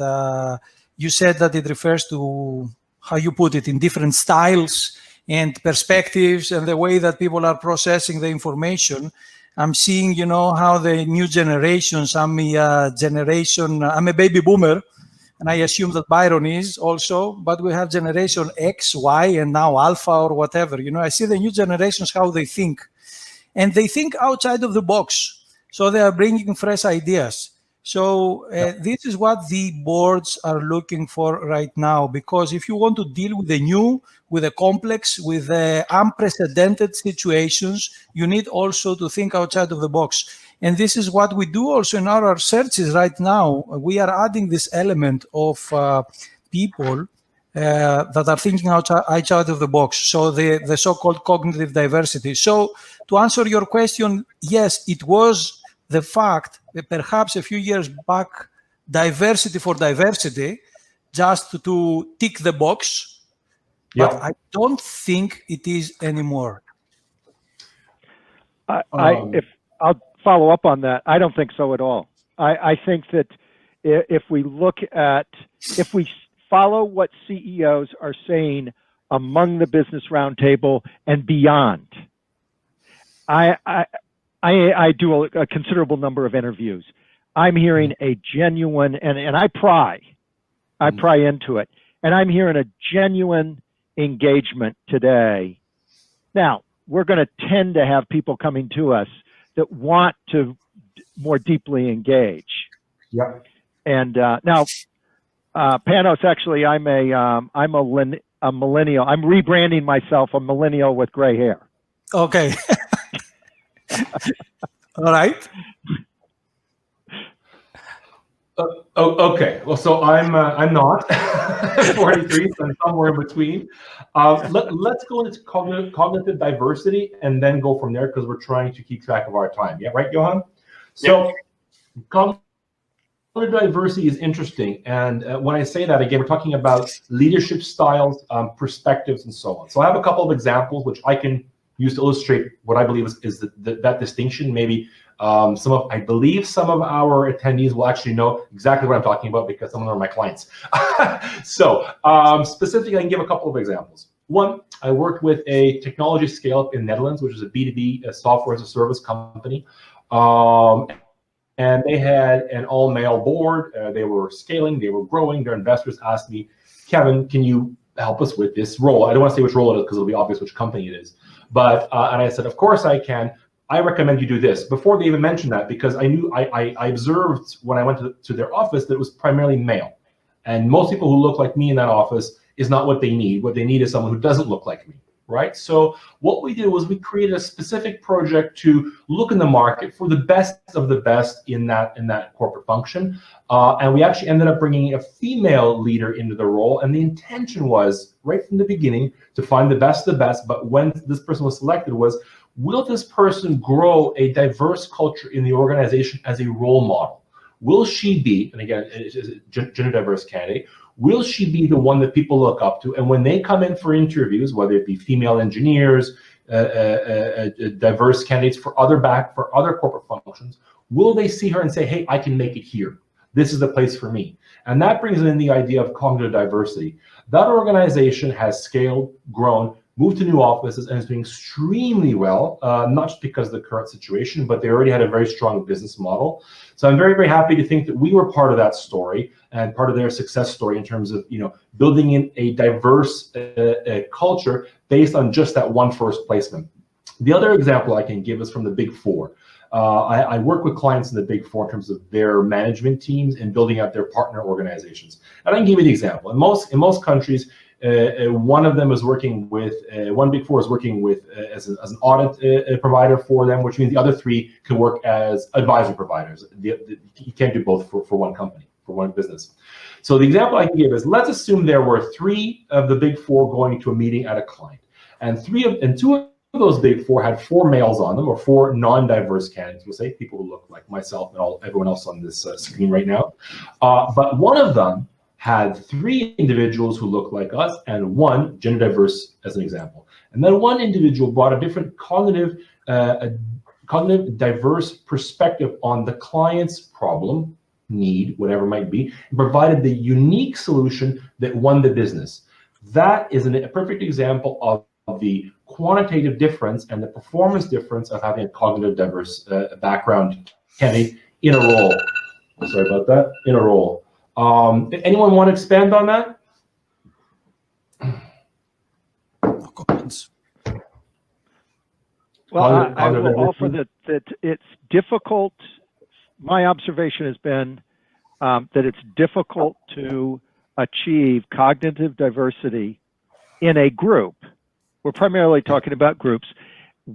you said that it refers to, how you put it, in different styles and perspectives and the way that people are processing the information. I'm seeing, how the new generations, I'm a baby boomer, and I assume that Byron is also, but we have generation X, Y, and now Alpha or whatever. I see the new generations, how they think. And they think outside of the box. So they are bringing fresh ideas. So this is what the boards are looking for right now, because if you want to deal with the new, with the complex, with the unprecedented situations, you need also to think outside of the box. And this is what we do also in our searches right now. We are adding this element of people that are thinking outside of the box. So the so-called cognitive diversity. So to answer your question, yes, it was the fact that perhaps a few years back, diversity for diversity, just to tick the box, but I don't think it is anymore. If I'll follow up on that, I don't think so at all. I think that if we follow what CEOs are saying among the Business Roundtable and beyond, I do a considerable number of interviews. I'm hearing a genuine, and I pry into it, and I'm hearing a genuine engagement today. Now, we're going to tend to have people coming to us that want to more deeply engage. Yeah. And now, Panos, actually, I'm a millennial. I'm rebranding myself a millennial with gray hair. Okay. All right. Okay. Well, so I'm not 43, so I'm somewhere in between. Let's go into cognitive diversity and then go from there because we're trying to keep track of our time. Yeah, right, Johan? So cognitive diversity is interesting. And when I say that, again, we're talking about leadership styles, perspectives, and so on. So I have a couple of examples which I can use to illustrate what I believe is that distinction. Maybe I believe some of our attendees will actually know exactly what I'm talking about because some of them are my clients. So specifically, I can give a couple of examples. One, I worked with a technology scale-up in Netherlands, which is a B2B software as a service company. And they had an all-male board. They were scaling, they were growing. Their investors asked me, Kevin, can you help us with this role? I don't want to say which role it is because it'll be obvious which company it is. But and I said, of course I can. I recommend you do this. Before they even mentioned that, because I knew I observed when I went to their office that it was primarily male. And most people who look like me in that office is not what they need. What they need is someone who doesn't look like me, right? So what we did was we created a specific project to look in the market for the best of the best in that corporate function. And we actually ended up bringing a female leader into the role. And the intention was, right from the beginning, to find the best of the best. But when this person was selected was, will this person grow a diverse culture in the organization as a role model? Will she be, and again, it's a gender diverse candidate, will she be the one that people look up to? And when they come in for interviews, whether it be female engineers, diverse candidates for other corporate functions, will they see her and say, hey, I can make it here. This is the place for me. And that brings in the idea of cognitive diversity. That organization has scaled, grown, moved to new offices, and is doing extremely well, not just because of the current situation, but they already had a very strong business model. So I'm very, very happy to think that we were part of that story and part of their success story in terms of, building in a diverse culture based on just that one first placement. The other example I can give is from the Big Four. I work with clients in the Big Four in terms of their management teams and building out their partner organizations. And I can give you an example. In most countries, one of them is working with, one Big Four is working with as an audit provider for them, which means the other three can work as advisor providers. You can't do both for one company, for one business. So the example I can give is, let's assume there were 3 of the Big Four going to a meeting at a client, and 2 of those Big Four had 4 males on them, or 4 non-diverse candidates, we'll say, people who look like myself and everyone else on this screen right now. But one of them had 3 individuals who look like us and 1 gender diverse, as an example. And then 1 individual brought a different cognitive diverse perspective on the client's problem, need, whatever it might be, and provided the unique solution that won the business. That is a perfect example of the quantitative difference and the performance difference of having a cognitive diverse background candidate in a role. Sorry about that, in a role. Anyone want to expand on that? Well, I will offer that it's difficult. My observation has been that it's difficult to achieve cognitive diversity in a group. We're primarily talking about groups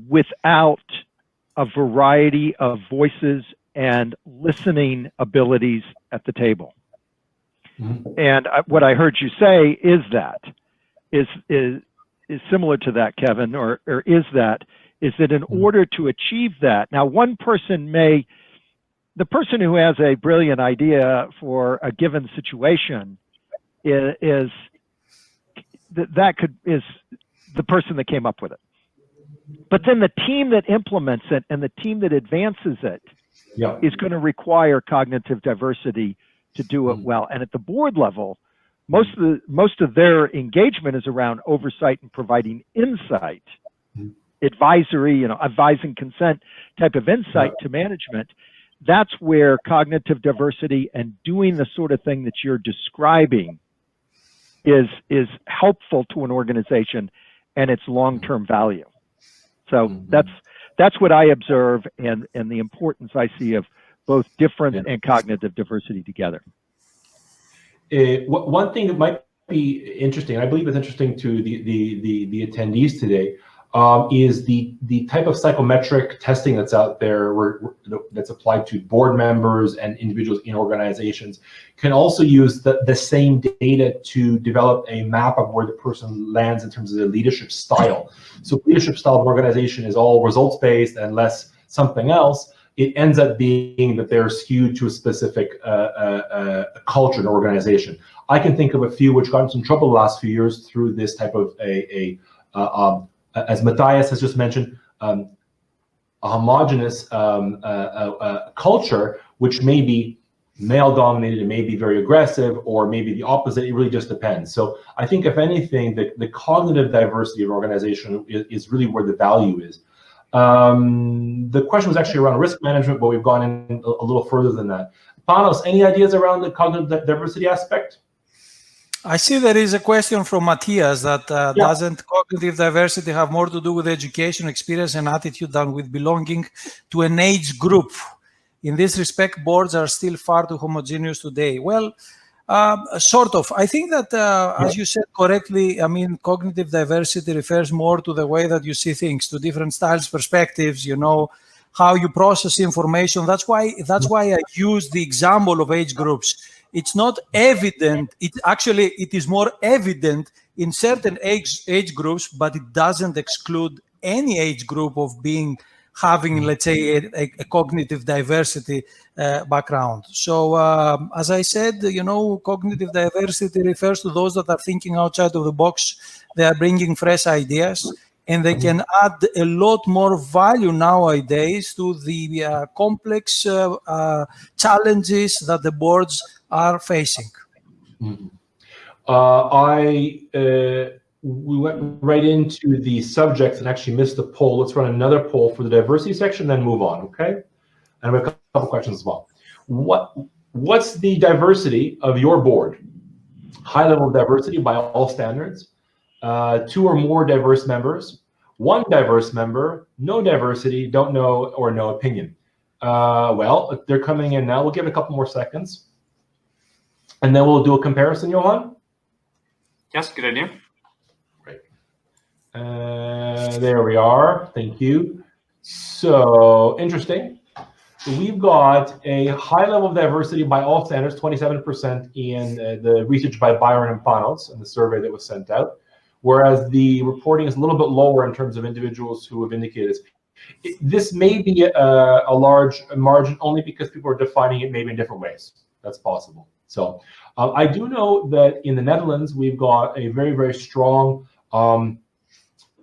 without a variety of voices and listening abilities at the table. Mm-hmm. And what I heard you say is similar to that, Kevin, or is that in order to achieve that, now the person who has a brilliant idea for a given situation is the person that came up with it. But then the team that implements it and the team that advances it is going to require cognitive diversity to do it well. And at the board level, most of their engagement is around oversight and providing insight, advisory, advising consent type of insight to management. That's where cognitive diversity and doing the sort of thing that you're describing is helpful to an organization and its long-term value. So that's what I observe, and the importance I see of both difference and cognitive diversity together. One thing that might be interesting, I believe it's interesting to the attendees today, is the type of psychometric testing that's out there that's applied to board members and individuals in organizations can also use the same data to develop a map of where the person lands in terms of their leadership style. So leadership style of organization is all results-based and less something else. It ends up being that they're skewed to a specific culture and organization. I can think of a few which got into some trouble the last few years through this type of as Matthias has just mentioned, a homogenous culture, which may be male-dominated, it may be very aggressive, or maybe the opposite. It really just depends. So I think, if anything, the cognitive diversity of an organization is really where the value is. The question was actually around risk management, but we've gone in a little further than that. Panos, any ideas around the cognitive diversity aspect? I see there is a question from Matthias that doesn't cognitive diversity have more to do with education, experience, and attitude than with belonging to an age group? In this respect, boards are still far too homogeneous today. Well, sort of. I think that, as you said correctly, I mean, cognitive diversity refers more to the way that you see things, to different styles, perspectives, you know, how you process information. That's why I use the example of age groups. It's not evident. It is more evident in certain age groups, but it doesn't exclude any age group of having, let's say, a cognitive diversity background. So, as I said, you know, cognitive diversity refers to those that are thinking outside of the box. They are bringing fresh ideas, and they can add a lot more value nowadays to the complex challenges that the boards are facing. We went right into the subjects and actually missed the poll. Let's run another poll for the diversity section, then move on, okay? And we have a couple questions as well. What's the diversity of your board? High level of diversity by all standards, 2 or more diverse members, 1 diverse member, no diversity, don't know, or no opinion. Well, they're coming in now. We'll give it a couple more seconds. And then we'll do a comparison, Johan? Yes, good idea. Great. There we are. Thank you. So, interesting. We've got a high level of diversity by all standards, 27% in the research by Byron and Panos in the survey that was sent out, whereas the reporting is a little bit lower in terms of individuals who have indicated this. This may be a large margin only because people are defining it maybe in different ways. That's possible. So I do know that in the Netherlands, we've got a very, very strong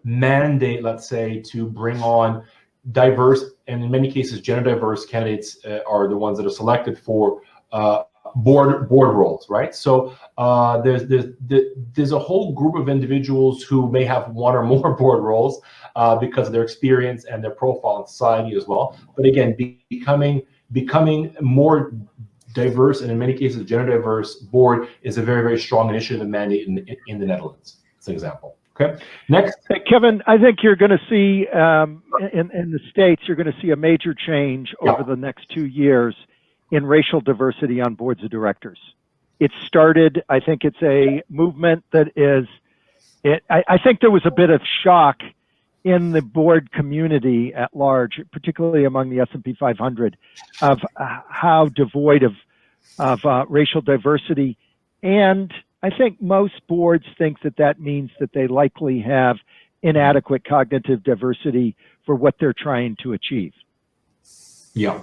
mandate, let's say, to bring on diverse, and in many cases, gender diverse candidates are the ones that are selected for board roles, right? So there's a whole group of individuals who may have 1 or more board roles because of their experience and their profile in society as well. But again, becoming more diverse, and in many cases gender diverse board is a very, very strong initiative and mandate in the Netherlands. As an example. Okay. Next, hey, Kevin, I think you're going to see in the States, you're going to see a major change over the next 2 years in racial diversity on boards of directors. It started. I think it's a movement that is. I think there was a bit of shock in the board community at large, particularly among the S&P 500, of how devoid of racial diversity. And I think most boards think that means that they likely have inadequate cognitive diversity for what they're trying to achieve. Yeah.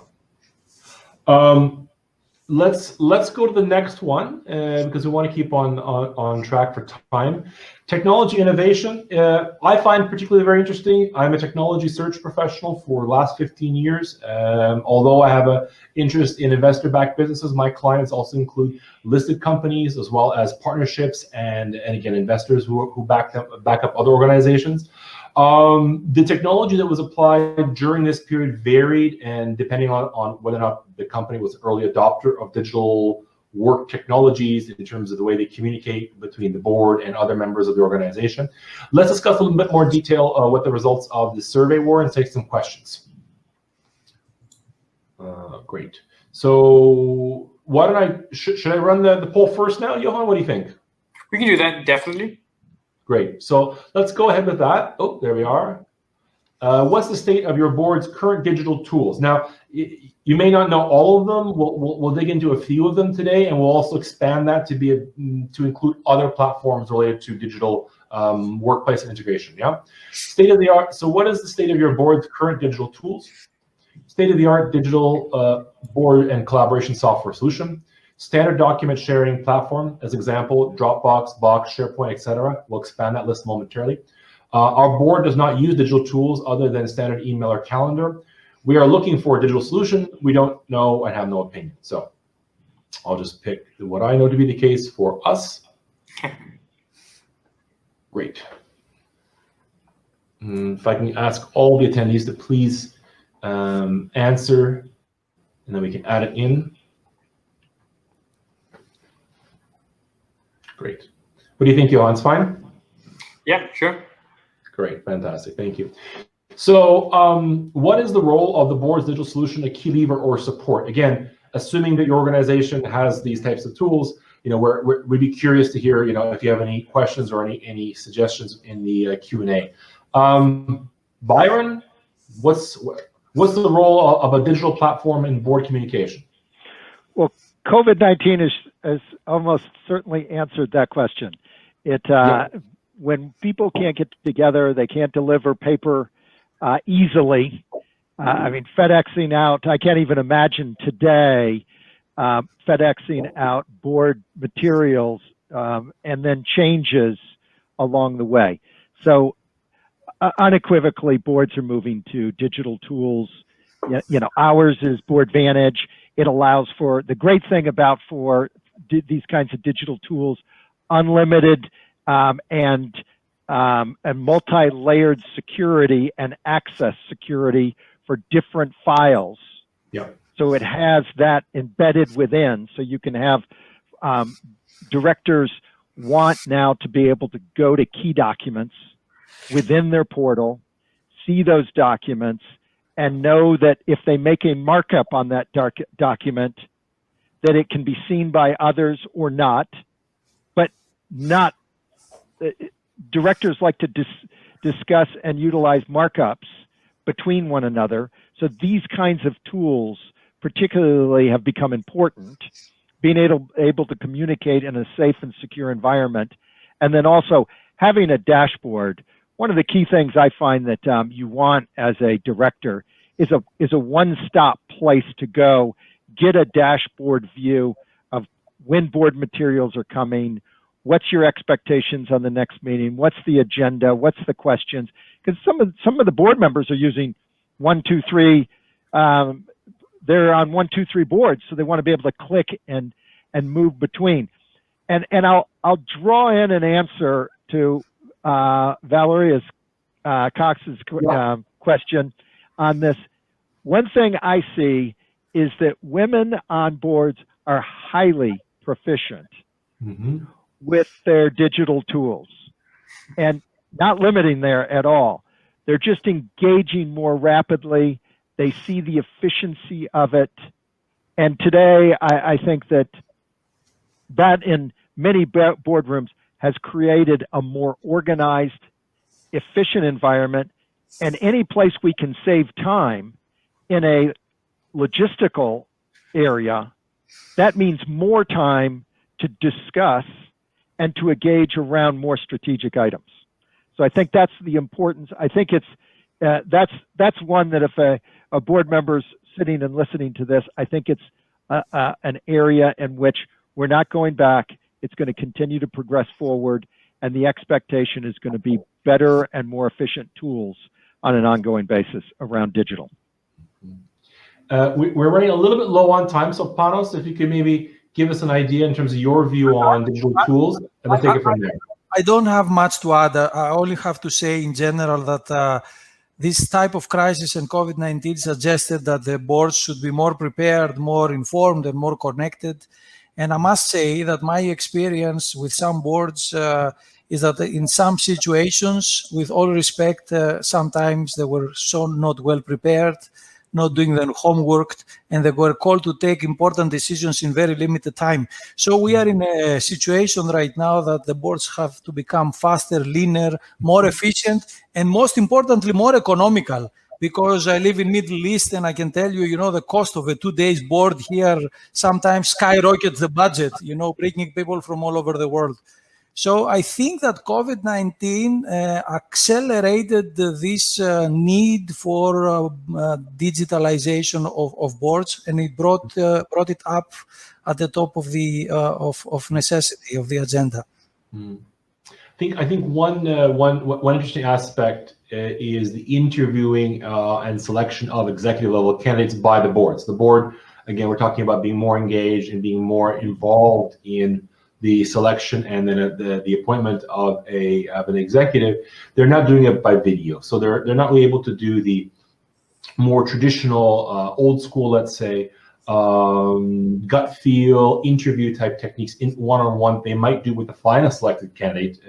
Let's go to the next one because we want to keep on track for time. Technology innovation, I find particularly very interesting. I'm a technology search professional for the last 15 years. Although I have an interest in investor-backed businesses, my clients also include listed companies as well as partnerships and again, investors who back up other organizations. The technology that was applied during this period varied, and depending on whether or not the company was an early adopter of digital work technologies in terms of the way they communicate between the board and other members of the organization. Let's discuss a little bit more detail what the results of the survey were and take some questions. Great. So why don't should I run the poll first now, Johan? What do you think? We can do that, definitely. Great. So let's go ahead with that. Oh, there we are. What's the state of your board's current digital tools? Now, you may not know all of them. We'll dig into a few of them today, and we'll also expand that to include other platforms related to digital workplace integration. Yeah. State of the art. So, what is the state of your board's current digital tools? State of the art digital board and collaboration software solution. Standard document sharing platform, as example, Dropbox, Box, SharePoint, etc. We'll expand that list momentarily. Our board does not use digital tools other than standard email or calendar. We are looking for a digital solution. We don't know and have no opinion. So I'll just pick what I know to be the case for us. Great. If I can ask all the attendees to please answer, and then we can add it in. Great. What do you think, Johan? It's fine? Yeah, sure. Great, fantastic, thank you. So what is the role of the board's digital solution, a key lever or support? Again, assuming that your organization has these types of tools, we'd be curious to hear, if you have any questions or any suggestions in the Q&A. Byron, what's the role of a digital platform in board communication? Well, COVID-19 has almost certainly answered that question. When people can't get together, they can't deliver paper easily. I mean, FedExing out, I can't even imagine today FedExing out board materials and then changes along the way. So unequivocally, boards are moving to digital tools. Ours is Boardvantage. It allows for, the great thing about these kinds of digital tools, unlimited and multi-layered security and access security for different files. Yeah. So it has that embedded within. So you can have directors want now to be able to go to key documents within their portal, see those documents, and know that if they make a markup on that document, that it can be seen by others or not, but not. Directors like to discuss and utilize markups between one another. So these kinds of tools particularly have become important, being able to communicate in a safe and secure environment. And then also having a dashboard. One of the key things I find that you want as a director is a one-stop place to go, get a dashboard view of when board materials are coming, what's your expectations on the next meeting, what's the agenda, what's the questions, because some of the board members are using 1, 2, 3. They're on 1, 2, 3 boards, so they want to be able to click and move between. And I'll draw in an answer to Valeria's Cox's question on this. One thing I see is that women on boards are highly proficient with their digital tools, and not limiting there at all. They're just engaging more rapidly. They see the efficiency of it. And today, I think that in many boardrooms has created a more organized, efficient environment. And any place we can save time in a logistical area, that means more time to discuss and to engage around more strategic items. So I think that's the importance. I think it's that's one that if a board member's sitting and listening to this, I think it's an area in which we're not going back. It's going to continue to progress forward, and the expectation is going to be better and more efficient tools on an ongoing basis around digital. We're running a little bit low on time, so Panos, if you could maybe give us an idea in terms of your view on digital tools, and then take it from there. I don't have much to add. I only have to say in general that this type of crisis and COVID-19 suggested that the boards should be more prepared, more informed, and more connected. And I must say that my experience with some boards is that in some situations, with all respect, sometimes they were so not well prepared not doing their homework, and they were called to take important decisions in very limited time. So we are in a situation right now that the boards have to become faster, leaner, more efficient, and most importantly, more economical. Because I live in Middle East, and I can tell you, the cost of a 2 days board here sometimes skyrockets the budget, bringing people from all over the world. So I think that COVID-19 accelerated this need for digitalization of boards, and it brought it up at the top of the of necessity of the agenda. I think one interesting aspect is the interviewing and selection of executive level candidates by the boards. The board, again, we're talking about being more engaged and being more involved in the selection and then the appointment of an executive. They're not doing it by video, so they're not really able to do the more traditional, old school, let's say, gut feel interview type techniques in one-on-one. They might do with the final selected candidate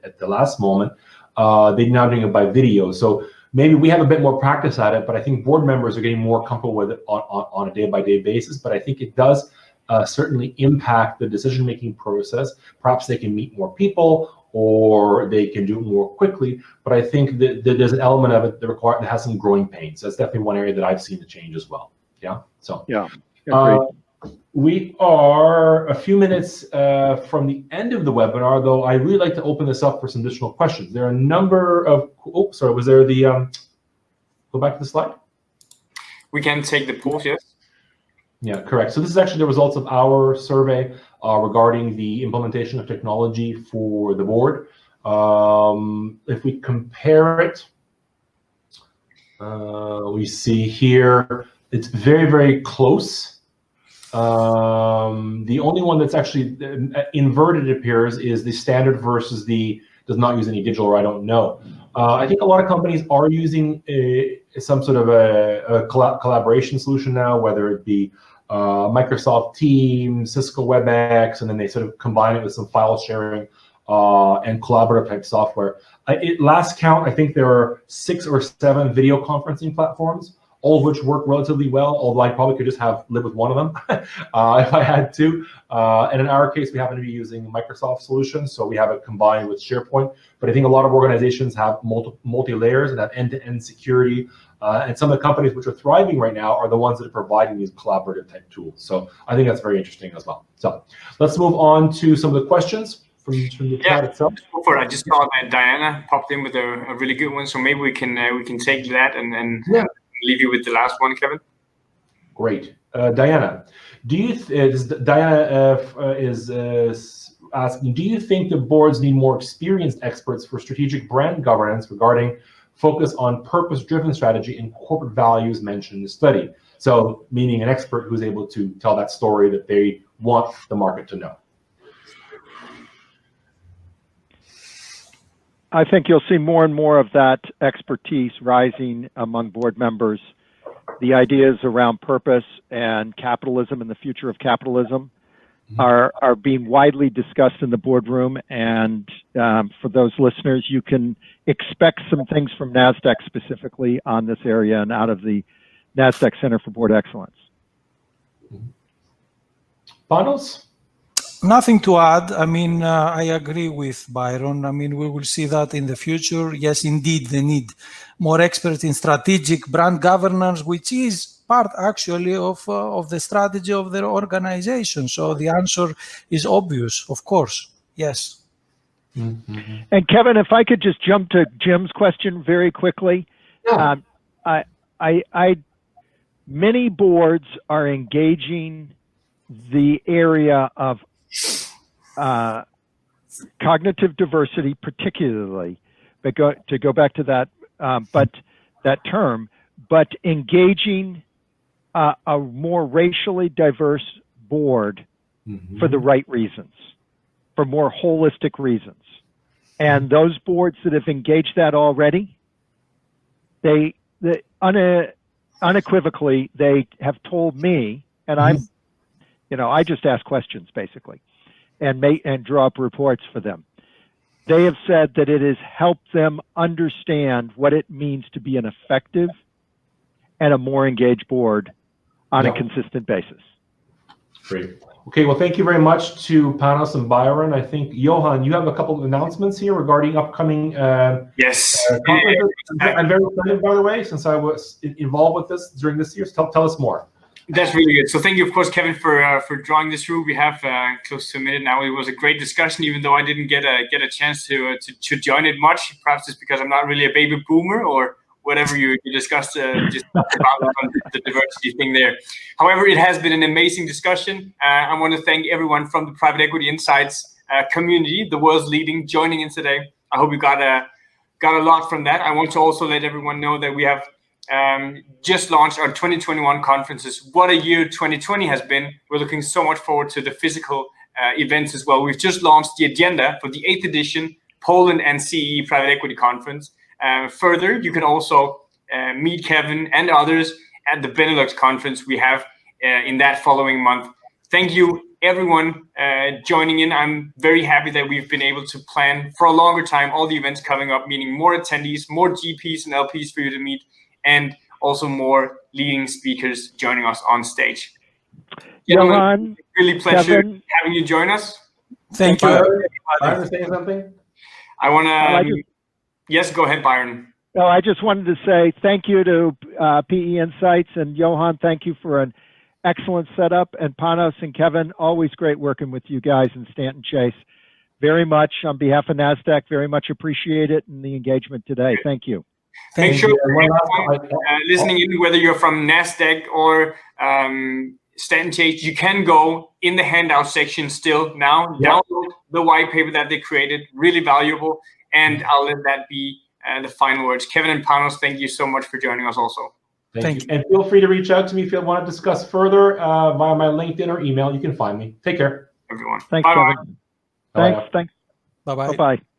at the last moment. They're now doing it by video, so maybe we have a bit more practice at it, but I think board members are getting more comfortable with it on a day-by-day basis. But I think it does certainly impact the decision-making process. Perhaps they can meet more people, or they can do it more quickly. But I think that there's an element of it that has some growing pains. That's definitely one area that I've seen the change as well. Yeah. So yeah. We are a few minutes from the end of the webinar, though I really like to open this up for some additional questions. There are a number of, was there the, go back to the slide? We can take the polls, yes. Yeah, correct. So this is actually the results of our survey regarding the implementation of technology for the board. If we compare it, we see here, it's very, very close. The only one that's actually inverted, it appears, is the standard versus the does not use any digital, or I don't know. I think a lot of companies are using some sort of a collaboration solution now, whether it be Microsoft Teams, Cisco WebEx, and then they sort of combine it with some file sharing and collaborative type software. Last count, I think there are 6 or 7 video conferencing platforms, all of which work relatively well, although I probably could just live with one of them if I had to. And in our case, we happen to be using Microsoft solutions, so we have it combined with SharePoint. But I think a lot of organizations have multi-layers and have end-to-end security. And some of the companies which are thriving right now are the ones that are providing these collaborative type tools. So I think that's very interesting as well. So let's move on to some of the questions from the chat itself. I just saw that Diana popped in with a really good one, so maybe we can take that and leave you with the last one, Kevin. Great. Diana, Diana is asking, do you think the boards need more experienced experts for strategic brand governance regarding focus on purpose-driven strategy and corporate values mentioned in the study? So meaning an expert who's able to tell that story that they want the market to know. I think you'll see more and more of that expertise rising among board members. The ideas around purpose and capitalism and the future of capitalism are being widely discussed in the boardroom. And for those listeners, you can expect some things from NASDAQ specifically on this area and out of the NASDAQ Center for Board Excellence. Panos? Nothing to add. I mean, I agree with Byron. I mean, we will see that in the future. Yes, indeed, they need more experts in strategic brand governance, which is part actually of the strategy of their organization. So the answer is obvious, of course. Yes. Mm-hmm. And Kevin, if I could just jump to Jim's question very quickly. Yeah. Many boards are engaging the area of cognitive diversity, particularly, but to go back to that, that term, but engaging a more racially diverse board for the right reasons, for more holistic reasons. And those boards that have engaged that already, they unequivocally, they have told me, and I just ask questions basically, and draw up reports for them. They have said that it has helped them understand what it means to be an effective and a more engaged board on a Yeah. consistent basis. Great. Okay, well, thank you very much to Panos and Byron. I think, Johan, you have a couple of announcements here regarding upcoming Yes. conferences. I'm very excited, by the way, since I was involved with this during this year. So tell us more. That's really good. So thank you, of course, Kevin, for drawing this through. We have close to a minute now. It was a great discussion, even though I didn't get a chance to join it much. Perhaps it's because I'm not really a baby boomer or whatever you discussed just about the diversity thing there. However, it has been an amazing discussion. I want to thank everyone from the Private Equity Insights community, the world's leading, joining in today. I hope you got a lot from that. I want to also let everyone know that we have just launched our 2021 conferences. What a year 2020 has been. We're looking so much forward to the physical events as well. We've just launched the agenda for the 8th edition Poland and CE Private Equity Conference. Further, you can also meet Kevin and others at the Benelux conference we have in that following month. Thank you, everyone, joining in. I'm very happy that we've been able to plan for a longer time all the events coming up, meaning more attendees, more GPs and LPs for you to meet, and also more leading speakers joining us on stage. Johan, really pleasure Kevin, having you join us. Thank you. Byron, saying something? I want to... Yes, go ahead, Byron. No, I just wanted to say thank you to PE Insights, and Johan, thank you for an excellent setup. And Panos and Kevin, always great working with you guys in Stanton Chase. Very much on behalf of NASDAQ, very much appreciate it and the engagement today. Thank you. Make sure listening in, whether you're from NASDAQ or Stanton Chase, you can go in the handout section still now. Yeah. Download the white paper that they created, really valuable. And I'll let that be the final words. Kevin and Panos, thank you so much for joining us also. Thank you. And feel free to reach out to me if you want to discuss further via my LinkedIn or email. You can find me. Take care. Everyone. Thanks, Bye-bye. Kevin. Thanks. Bye-bye. Bye-bye.